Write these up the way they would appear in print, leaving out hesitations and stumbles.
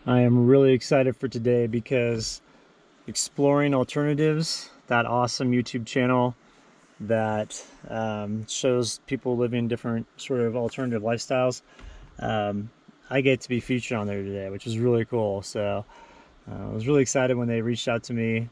I am really excited for today because Exploring Alternatives, that awesome YouTube channel that shows people living different sort of alternative lifestyles, um, I get to be featured on there today, which is really cool. So I was really excited when they reached out to me,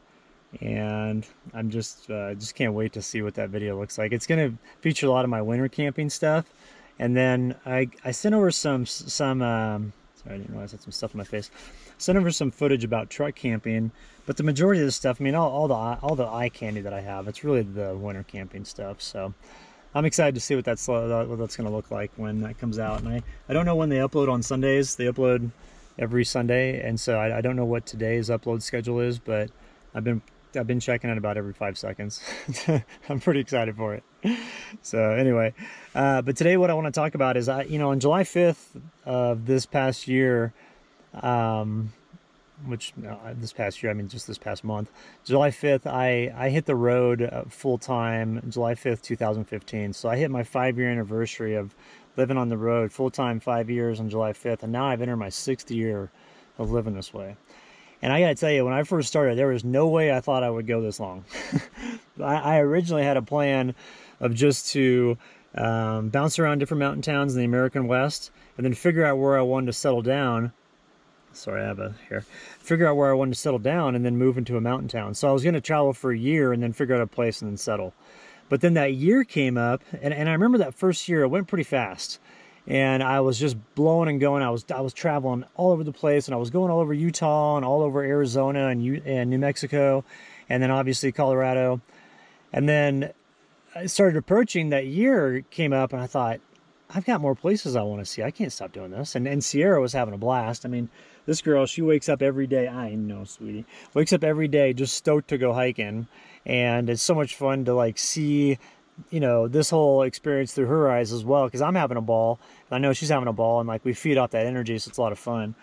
and I'm just can't wait to see what that video looks like. It's going to feature a lot of my winter camping stuff, and then I sent over some sorry, I didn't realize I had some stuff on my face. Sent over some footage about truck camping, but the majority of the stuff, I mean, all the eye candy that I have, it's really the winter camping stuff. So I'm excited to see what that's going to look like when that comes out. And I don't know when they upload on Sundays. They upload every Sunday, and so I don't know what today's upload schedule is, but I've been checking it about every 5 seconds. I'm pretty excited for it. So anyway, but today what I want to talk about is on July 5th of this past year, this past year, I mean just this past month, July 5th, I hit the road full time July 5th, 2015. So I hit my 5-year anniversary of living on the road full time, 5 years on July 5th, and now I've entered my 6th year of living this way. And I gotta tell you, when I first started, there was no way I thought I would go this long. I originally had a plan of just to bounce around different mountain towns in the American West and then figure out where I wanted to settle down. Sorry, I have a here. Figure out where I wanted to settle down and then move into a mountain town. So I was going to travel for a year and then figure out a place and then settle. But then that year came up, and I remember that first year, it went pretty fast. And I was just blowing and going. I was traveling all over the place, and I was going all over Utah and all over Arizona and New Mexico, and then obviously Colorado. And then I started approaching, that year came up, and I thought, I've got more places I want to see. I can't stop doing this. And Sierra was having a blast. I mean, this girl, she wakes up every day. I know, sweetie. Wakes up every day just stoked to go hiking. And it's so much fun to like see, this whole experience through her eyes as well, because I'm having a ball. And I know she's having a ball, and like we feed off that energy, so it's a lot of fun.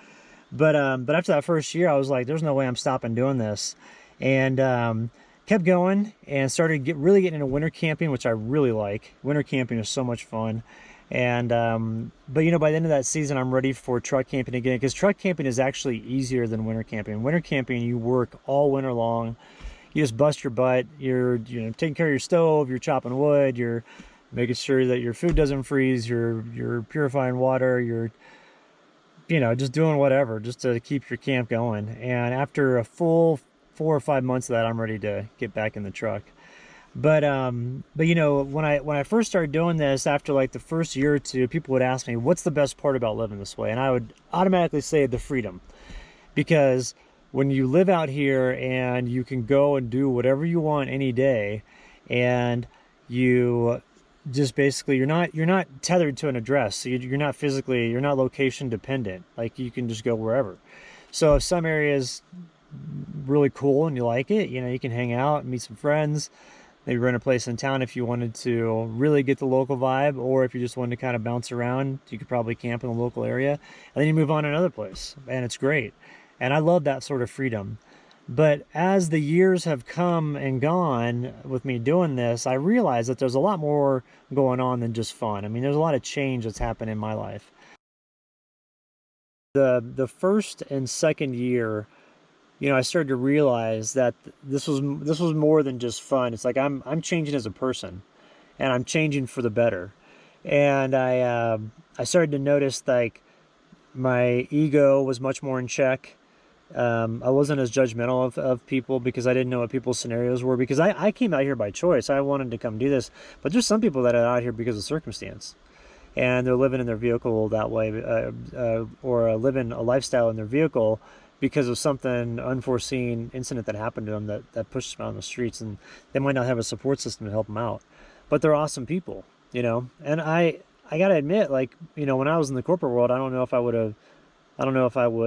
But after that first year, I was like, there's no way I'm stopping doing this. And kept going and started really getting into winter camping, which I really like. Winter camping is so much fun. And but by the end of that season, I'm ready for truck camping again, because truck camping is actually easier than winter camping. Winter camping, you work all winter long. You just bust your butt. You're taking care of your stove, you're chopping wood, you're making sure that your food doesn't freeze, you're purifying water, you're just doing whatever just to keep your camp going. And after a full 4 or 5 months of that, I'm ready to get back in the truck. But when I first started doing this, after like the first year or two, people would ask me, what's the best part about living this way? And I would automatically say the freedom. Because when you live out here and you can go and do whatever you want any day, and you just basically, you're not tethered to an address. So you're not location dependent. Like, you can just go wherever. So if some area's really cool and you like it, you can hang out and meet some friends, maybe rent a place in town if you wanted to really get the local vibe, or if you just wanted to kind of bounce around, you could probably camp in the local area, and then you move on to another place, and it's great. And I love that sort of freedom. But as the years have come and gone with me doing this, I realize that there's a lot more going on than just fun. I mean, there's a lot of change that's happened in my life. The first and second year, I started to realize that this was more than just fun. It's like I'm changing as a person, and I'm changing for the better. And I started to notice like my ego was much more in check. I wasn't as judgmental of people, because I didn't know what people's scenarios were, because I came out here by choice. I wanted to come do this, but there's some people that are out here because of circumstance, and they're living in their vehicle that way, or living a lifestyle in their vehicle because of something unforeseen incident that happened to them that pushed them out on the streets, and they might not have a support system to help them out, but they're awesome people, and I gotta admit, like, when I was in the corporate world, I don't know if I would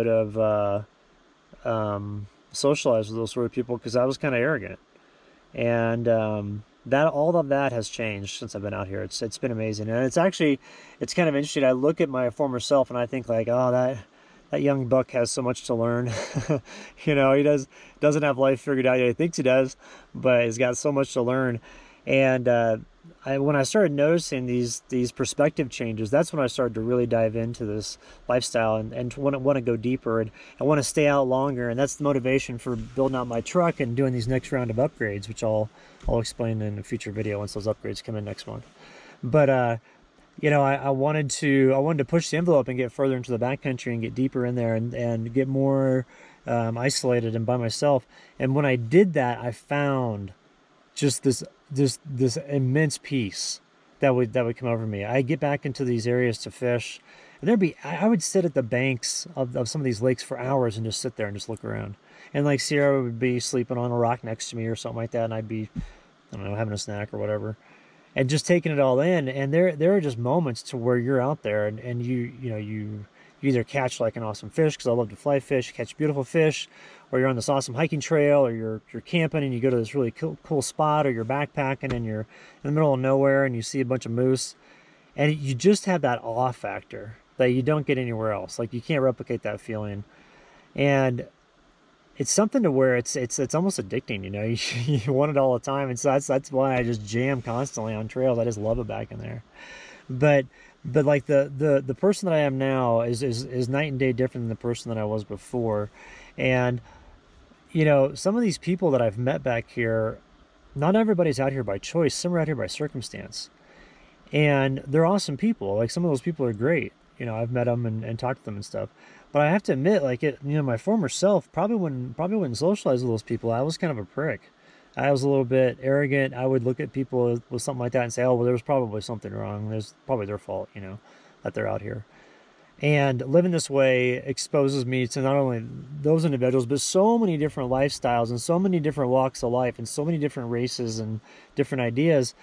have socialized with those sort of people, because I was kind of arrogant. And that all of that has changed since I've been out here. It's been amazing. And it's kind of interesting. I look at my former self and I think like, oh, that young buck has so much to learn. He doesn't have life figured out yet. He thinks he does, but he's got so much to learn. And when I started noticing these perspective changes, that's when I started to really dive into this lifestyle and want to go deeper, and I want to stay out longer. And that's the motivation for building out my truck and doing these next round of upgrades, which I'll explain in a future video once those upgrades come in next month. But you know, I wanted to push the envelope and get further into the backcountry and get deeper in there and get more isolated and by myself. And when I did that, I found just this immense peace that would come over me. I get back into these areas to fish, and I would sit at the banks of some of these lakes for hours and just sit there and just look around. And like Sierra would be sleeping on a rock next to me or something like that, and I'd be, I don't know, having a snack or whatever, and just taking it all in. And there are just moments to where you're out there and you either catch like an awesome fish, because I love to fly fish, catch beautiful fish, or you're on this awesome hiking trail, or you're camping and you go to this really cool spot, or you're backpacking and you're in the middle of nowhere and you see a bunch of moose, and you just have that awe factor that you don't get anywhere else. Like, you can't replicate that feeling. And it's something to where it's almost addicting, you know. You want it all the time, and so that's why I just jam constantly on trails. I just love it back in there. But like the person that I am now is night and day different than the person that I was before. And you know, some of these people that I've met back here, not everybody's out here by choice. Some are out here by circumstance, and they're awesome people. Like, some of those people are great. You know, I've met them and talked to them and stuff. But I have to admit, like, my former self probably wouldn't socialize with those people. I was kind of a prick. I was a little bit arrogant. I would look at people with something like that and say, oh, well, there's probably something wrong. There's probably their fault, you know, that they're out here. And living this way exposes me to not only those individuals, but so many different lifestyles and so many different walks of life and so many different races and different ideas,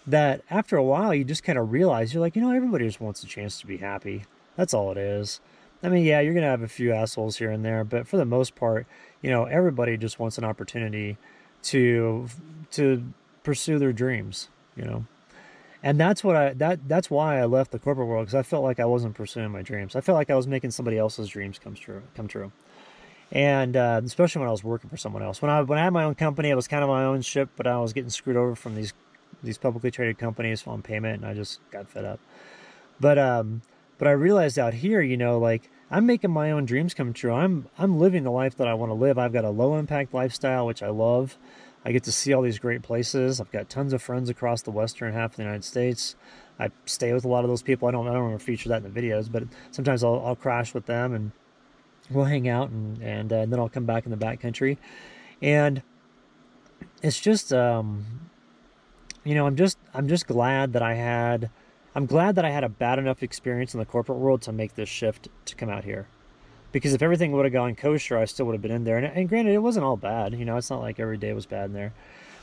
that after a while you just kind of realize, you're like, you know, everybody just wants a chance to be happy. That's all it is. I mean, yeah, you're going to have a few assholes here and there, but for the most part, you know, everybody just wants an opportunity to pursue their dreams, you know. And that's that's why I left the corporate world, because I felt like I wasn't pursuing my dreams. I felt like I was making somebody else's dreams come true. And especially when I was working for someone else. When I had my own company, it was kind of my own ship, but I was getting screwed over from these publicly traded companies on payment, and I just got fed up. But I realized out here, you know, like, I'm making my own dreams come true. I'm living the life that I want to live. I've got a low impact lifestyle, which I love. I get to see all these great places. I've got tons of friends across the western half of the United States. I stay with a lot of those people. I don't want to feature that in the videos, but sometimes I'll crash with them and we'll hang out, and then I'll come back in the backcountry. And it's just, you know, I'm just glad that I'm glad that I had a bad enough experience in the corporate world to make this shift to come out here. Because if everything would have gone kosher, I still would have been in there. And granted, it wasn't all bad. You know, it's not like every day was bad in there.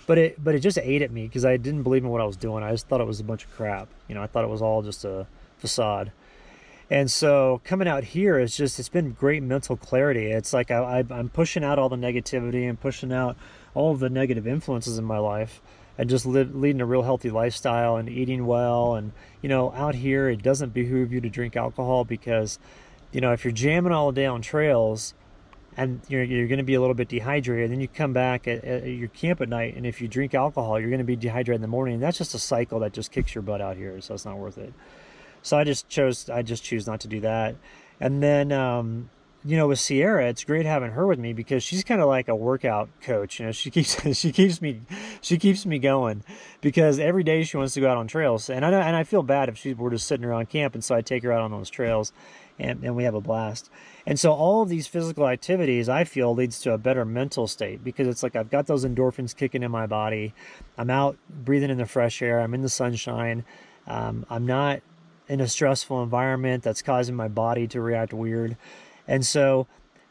But it just ate at me, because I didn't believe in what I was doing. I just thought it was a bunch of crap. You know, I thought it was all just a facade. And so coming out here, it's been great mental clarity. It's like I'm pushing out all the negativity and pushing out all of the negative influences in my life, and just leading a real healthy lifestyle and eating well. And, you know, out here, it doesn't behoove you to drink alcohol, because, you know, if you're jamming all day on trails and you're going to be a little bit dehydrated, then you come back at your camp at night, and if you drink alcohol, you're going to be dehydrated in the morning. And that's just a cycle that just kicks your butt out here, so it's not worth it. So I just choose not to do that. And then, you know, with Sierra, it's great having her with me, because she's kind of like a workout coach. You know, she keeps me going, because every day she wants to go out on trails, and I feel bad if we're just sitting around camp, and so I take her out on those trails, and we have a blast. And so all of these physical activities, I feel, leads to a better mental state, because it's like I've got those endorphins kicking in my body. I'm out breathing in the fresh air. I'm in the sunshine. I'm not in a stressful environment that's causing my body to react weird. And so,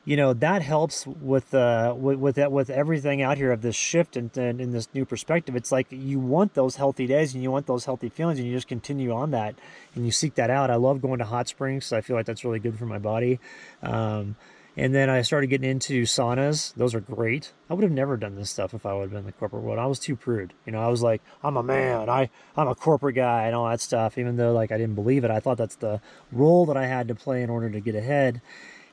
you know, that helps with everything out here of this shift and in this new perspective. It's like you want those healthy days and you want those healthy feelings, and you just continue on that and you seek that out. I love going to hot springs, so I feel like that's really good for my body. And then I started getting into saunas. Those are great. I would have never done this stuff if I would have been in the corporate world. I was too prude. You know, I was like, I'm a man. I'm a corporate guy and all that stuff. Even though, like, I didn't believe it. I thought that's the role that I had to play in order to get ahead.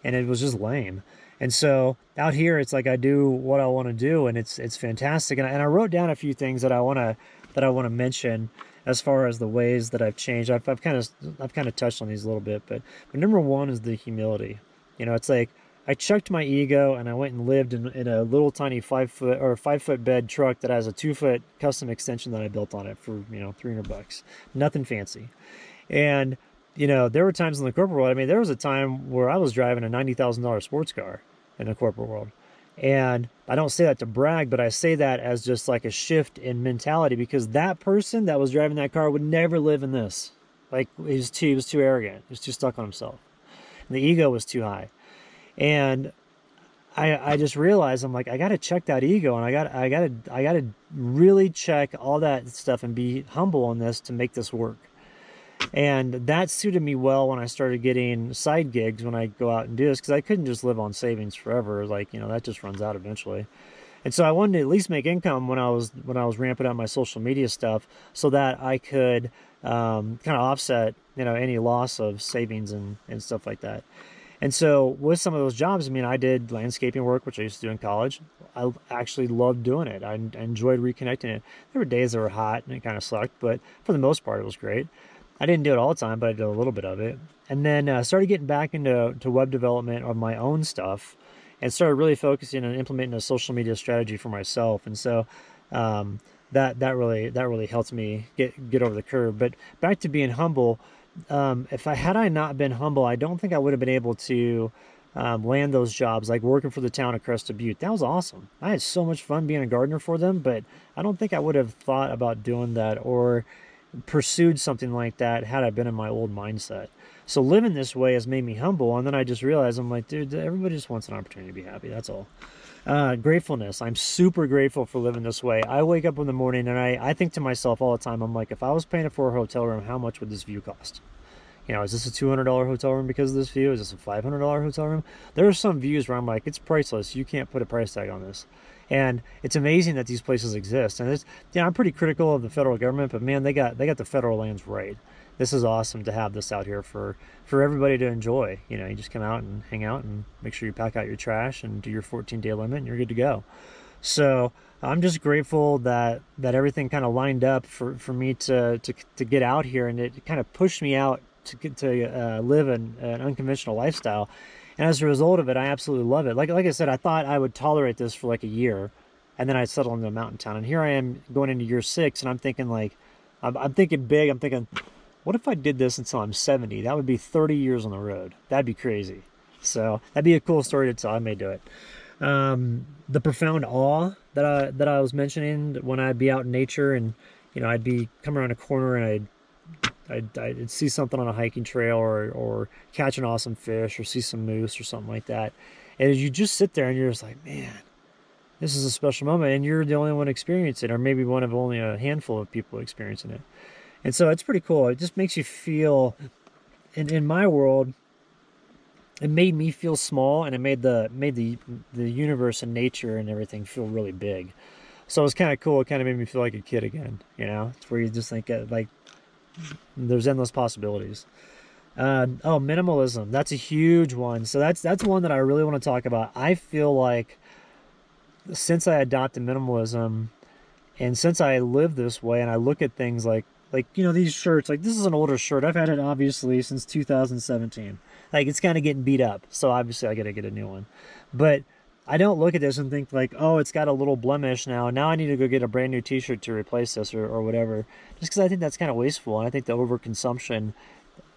And it was just lame. And so out here, it's like I do what I want to do, and it's fantastic. And I wrote down a few things that I want that I want to mention as far as the ways that I've changed. I've kind of touched on these a little bit, but number one is the humility. You know, it's like I checked my ego and I went and lived in a little tiny 5 foot bed truck that has a 2 foot custom extension that I built on it for, you know, $300. Nothing fancy. And, you know, there were times in the corporate world, I mean, there was a time where I was driving a $90,000 sports car in the corporate world. And I don't say that to brag, but I say that as just like a shift in mentality, because that person that was driving that car would never live in this. Like he was too arrogant. He was too stuck on himself. And the ego was too high. And I just realized, I'm like, I got to check that ego, and I got to really check all that stuff and be humble on this to make this work. And that suited me well when I started getting side gigs when I go out and do this, because I couldn't just live on savings forever. Like, you know, that just runs out eventually. And so I wanted to at least make income when I was ramping up my social media stuff, so that I could kind of offset, you know, any loss of savings and stuff like that. And so with some of those jobs, I mean, I did landscaping work, which I used to do in college. I actually loved doing it. I enjoyed reconnecting it. There were days that were hot and it kind of sucked, but for the most part, it was great. I didn't do it all the time, but I did a little bit of it. And then started getting back into web development of my own stuff, and started really focusing on implementing a social media strategy for myself. And so that really helped me get over the curve. But back to being humble, if I had not been humble, I don't think I would have been able to land those jobs, like working for the town of Crested Butte. That was awesome. I had so much fun being a gardener for them, but I don't think I would have thought about doing that or pursued something like that had I been in my old mindset. So living this way has made me humble, and then I just realized, I'm like, dude, everybody just wants an opportunity to be happy. That's all. Gratefulness. I'm super grateful for living this way. I wake up in the morning and I think to myself all the time, I'm like, if I was paying for a hotel room, how much would this view cost? You know, is this a $200 hotel room because of this view? Is this a $500 hotel room? There are some views where I'm like, it's priceless. You can't put a price tag on this. And it's amazing that these places exist. And it's, you know, I'm pretty critical of the federal government, but man, they got the federal lands right. This is awesome to have this out here for everybody to enjoy. You know, you just come out and hang out and make sure you pack out your trash and do your 14-day limit, and you're good to go. So I'm just grateful that everything kind of lined up for me to get out here, and it kind of pushed me out to live an unconventional lifestyle. And as a result of it, I absolutely love it. Like I said, I thought I would tolerate this for like a year, and then I'd settle into a mountain town. And here I am going into year 6, and I'm thinking like, I'm thinking big. I'm thinking, what if I did this until I'm 70? That would be 30 years on the road. That'd be crazy. So that'd be a cool story to tell. I may do it. The profound awe that I was mentioning when I'd be out in nature, and you know, I'd be coming around a corner and I'd see something on a hiking trail, or catch an awesome fish, or see some moose or something like that. And you just sit there and you're just like, man, this is a special moment, and you're the only one experiencing it, or maybe one of only a handful of people experiencing it. And so it's pretty cool. It just makes you feel, in my world, it made me feel small, and it made the universe and nature and everything feel really big. So it was kind of cool. It kind of made me feel like a kid again. You know, it's where you just think like there's endless possibilities. Minimalism. That's a huge one. So that's one that I really want to talk about. I feel like since I adopted minimalism, and since I live this way, and I look at things like, you know, these shirts, like this is an older shirt. I've had it obviously since 2017. Like it's kind of getting beat up. So obviously I got to get a new one. But I don't look at this and think like, oh, it's got a little blemish now. Now I need to go get a brand new t-shirt to replace this or whatever. Just because I think that's kind of wasteful. And I think the overconsumption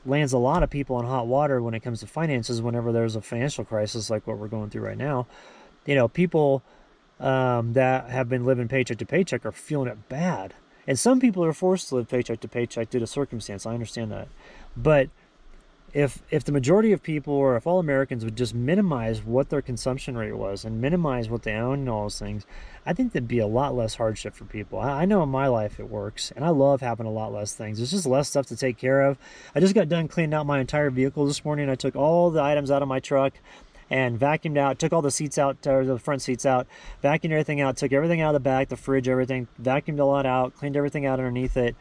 lands a lot of people in hot water when it comes to finances whenever there's a financial crisis like what we're going through right now. You know, people that have been living paycheck to paycheck are feeling it bad. And some people are forced to live paycheck to paycheck due to circumstance. I understand that. But if the majority of people, or if all Americans would just minimize what their consumption rate was and minimize what they own and all those things, I think there'd be a lot less hardship for people. I know in my life it works, and I love having a lot less things. There's just less stuff to take care of. I just got done cleaning out my entire vehicle this morning. I took all the items out of my truck and vacuumed out, took all the seats out, or the front seats out, vacuumed everything out, took everything out of the back, the fridge, everything, vacuumed a lot out, cleaned everything out underneath it,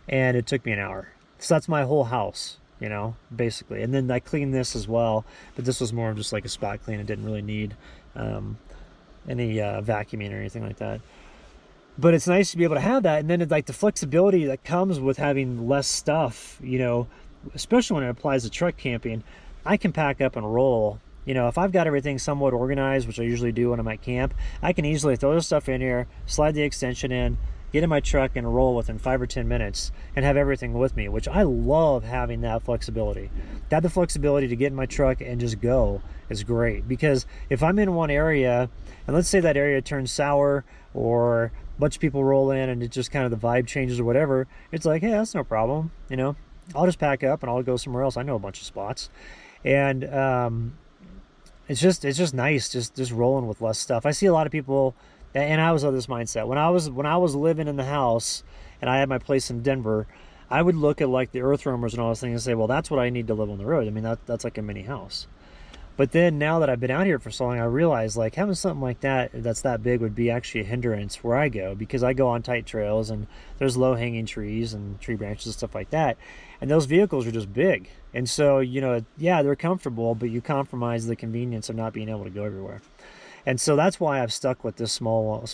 and it took me an hour. So that's my whole house, you know, basically. And then I cleaned this as well, but this was more of just like a spot clean. It didn't really need any vacuuming or anything like that. But it's nice to be able to have that. And then it's like the flexibility that comes with having less stuff, you know, especially when it applies to truck camping. I can pack up and roll. You know, if I've got everything somewhat organized, which I usually do when I'm at camp, I can easily throw this stuff in here, slide the extension in, get in my truck and roll within 5 or 10 minutes and have everything with me, which I love having that flexibility. To have the flexibility to get in my truck and just go is great, because if I'm in one area and let's say that area turns sour or a bunch of people roll in and it just kind of the vibe changes or whatever, it's like, hey, that's no problem. You know, I'll just pack up and I'll go somewhere else. I know a bunch of spots. And it's just nice just rolling with less stuff. I see a lot of people, and I was of this mindset when I was living in the house and I had my place in Denver. I would look at like the earth roamers and all those things and say, well, that's what I need to live on the road. I mean, that's like a mini house. But then now that I've been out here for so long, I realize like having something like that that's that big would be actually a hindrance where I go, because I go on tight trails and there's low hanging trees and tree branches and stuff like that. And those vehicles are just big. And so, you know, yeah, they're comfortable, but you compromise the convenience of not being able to go everywhere. And so that's why I've stuck with this small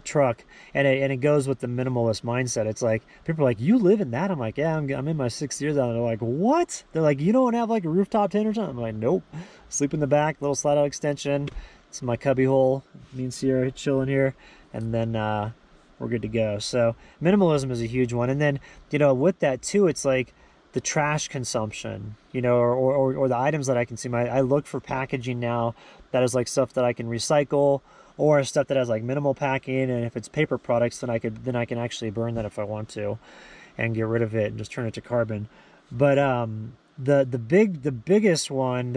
truck, and it goes with the minimalist mindset. It's like people are like, "You live in that?" I'm like, "Yeah, I'm in my 6th year now." They're like, "What?" They're like, "You don't have like a rooftop tent or something?" I'm like, "Nope, sleep in the back, little slide out extension. It's my cubby hole. Me and Sierra chilling here, and then we're good to go." So minimalism is a huge one, and then you know with that too, it's like the trash consumption, you know, or the items that I consume. I look for packaging now that is like stuff that I can recycle, or stuff that has like minimal packing. And if it's paper products, then I can actually burn that if I want to, and get rid of it and just turn it to carbon. But the biggest one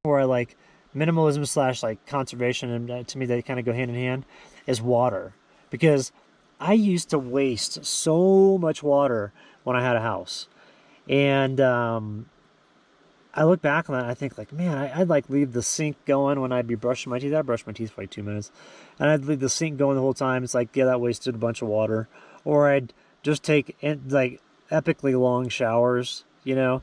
where I like minimalism slash like conservation, and to me they kind of go hand in hand, is water, because I used to waste so much water when I had a house. And I look back on that and I think like, man, I'd like leave the sink going when I'd be brushing my teeth. I brush my teeth for like 2 minutes, and I'd leave the sink going the whole time. It's like, yeah, that wasted a bunch of water. Or I'd just take like epically long showers, you know.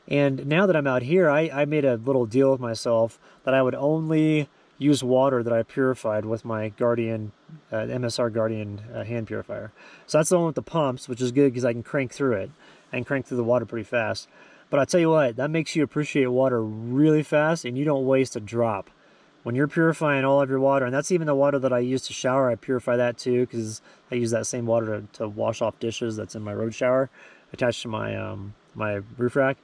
And now that I'm out here, I made a little deal with myself that I would only use water that I purified with my Guardian, MSR Guardian hand purifier. So that's the one with the pumps, which is good because I can crank through it. I can crank through the water pretty fast. But I'll tell you what, that makes you appreciate water really fast, and you don't waste a drop. When you're purifying all of your water, and that's even the water that I use to shower, I purify that too, because I use that same water to wash off dishes that's in my road shower, attached to my my roof rack.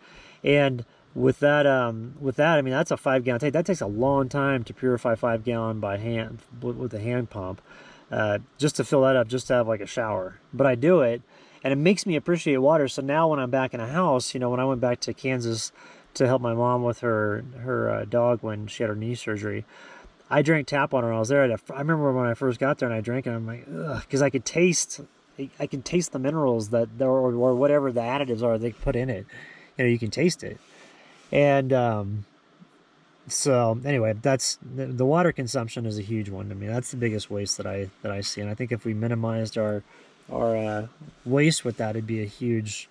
And with that, I mean, that's a 5-gallon tank. That takes a long time to purify 5-gallon by hand with a hand pump, just to fill that up, just to have like a shower. But I do it, and it makes me appreciate water. So now when I'm back in a house, you know, when I went back to Kansas to help my mom with her dog when she had her knee surgery, I drank tap water when I was there. I remember when I first got there and I drank it, I'm like, ugh, because I could taste the minerals that or whatever the additives are they put in it. You know, you can taste it. And so anyway, that's the water consumption is a huge one to me. That's the biggest waste that I see. And I think if we minimized our waste with that, it'd be a huge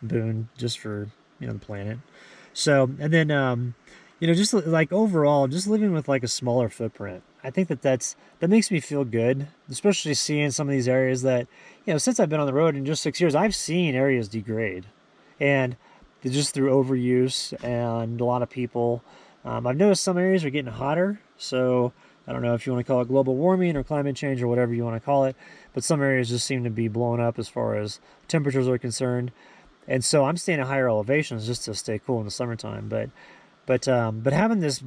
boon just for, you know, the planet. So, and then you know, just like overall, just living with like a smaller footprint. I think that makes me feel good, especially seeing some of these areas that, you know, since I've been on the road in just 6 years, I've seen areas degrade, and just through overuse and a lot of people. I've noticed some areas are getting hotter, so I don't know if you want to call it global warming or climate change or whatever you want to call it, but some areas just seem to be blowing up as far as temperatures are concerned. And so I'm staying at higher elevations just to stay cool in the summertime. But having this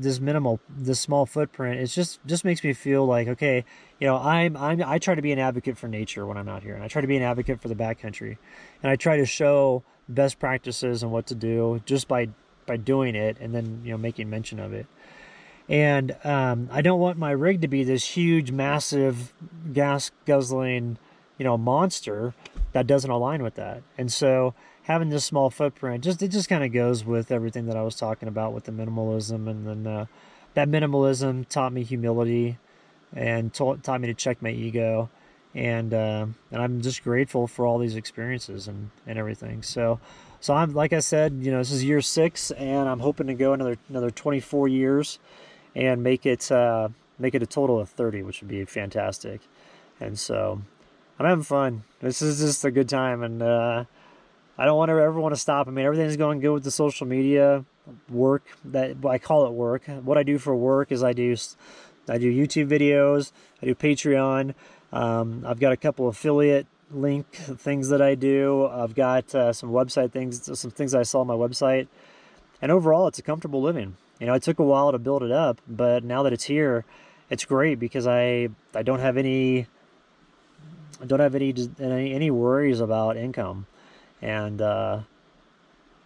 small footprint, it just makes me feel like, okay, you know, I try to be an advocate for nature when I'm out here, and I try to be an advocate for the backcountry, and I try to show best practices and what to do just by doing it, and then, you know, making mention of it. And I don't want my rig to be this huge, massive, gas guzzling, you know, monster that doesn't align with that. And so having this small footprint, it just kind of goes with everything that I was talking about with the minimalism. And then that minimalism taught me humility and taught me to check my ego. And I'm just grateful for all these experiences and everything. So I'm, like I said, you know, this is year 6, and I'm hoping to go another 24 years and make it a total of 30, which would be fantastic. And so I'm having fun. This is just a good time, and I don't want to ever want to stop. I mean, everything's going good with the social media work. That I call it work. What I do for work is I do YouTube videos. I do Patreon. I've got a couple affiliate link things that I do. I've got some website things, some things I sell on my website. And overall, it's a comfortable living. You know, it took a while to build it up, but now that it's here, it's great because I don't have any worries about income, and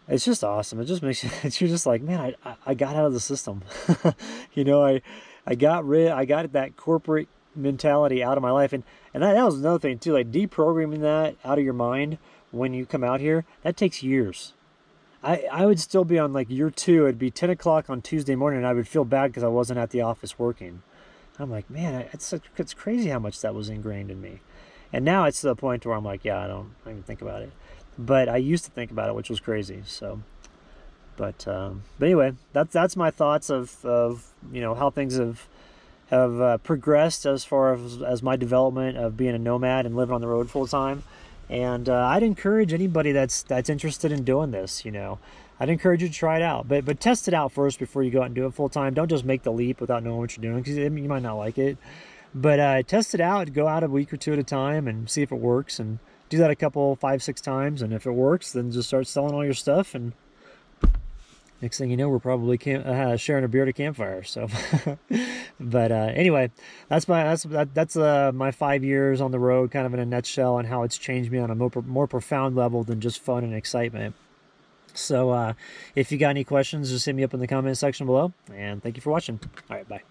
it's just awesome. It just makes you, you're just like, man, I got out of the system. You know, I got that corporate mentality out of my life, and that was another thing too, like deprogramming that out of your mind when you come out here, that takes years. I would still be on like year two. It'd be 10 o'clock on Tuesday morning, and I would feel bad because I wasn't at the office working. I'm like, man, it's crazy how much that was ingrained in me. And now it's to the point where I'm like, yeah, I don't even think about it. But I used to think about it, which was crazy. So, but anyway, that's my thoughts of you know how things have progressed as far as my development of being a nomad and living on the road full time. And I'd encourage anybody that's interested in doing this. You know, I'd encourage you to try it out, but test it out first before you go out and do it full time. Don't just make the leap without knowing what you're doing, because you might not like it. But test it out. Go out a week or two at a time and see if it works, and do that a couple, 5, 6 times. And if it works, then just start selling all your stuff. And next thing you know, we're probably sharing a beer at a campfire. So, but anyway, that's my 5 years on the road, kind of in a nutshell, and how it's changed me on a more profound level than just fun and excitement. So if you got any questions, just hit me up in the comment section below. And thank you for watching. All right, bye.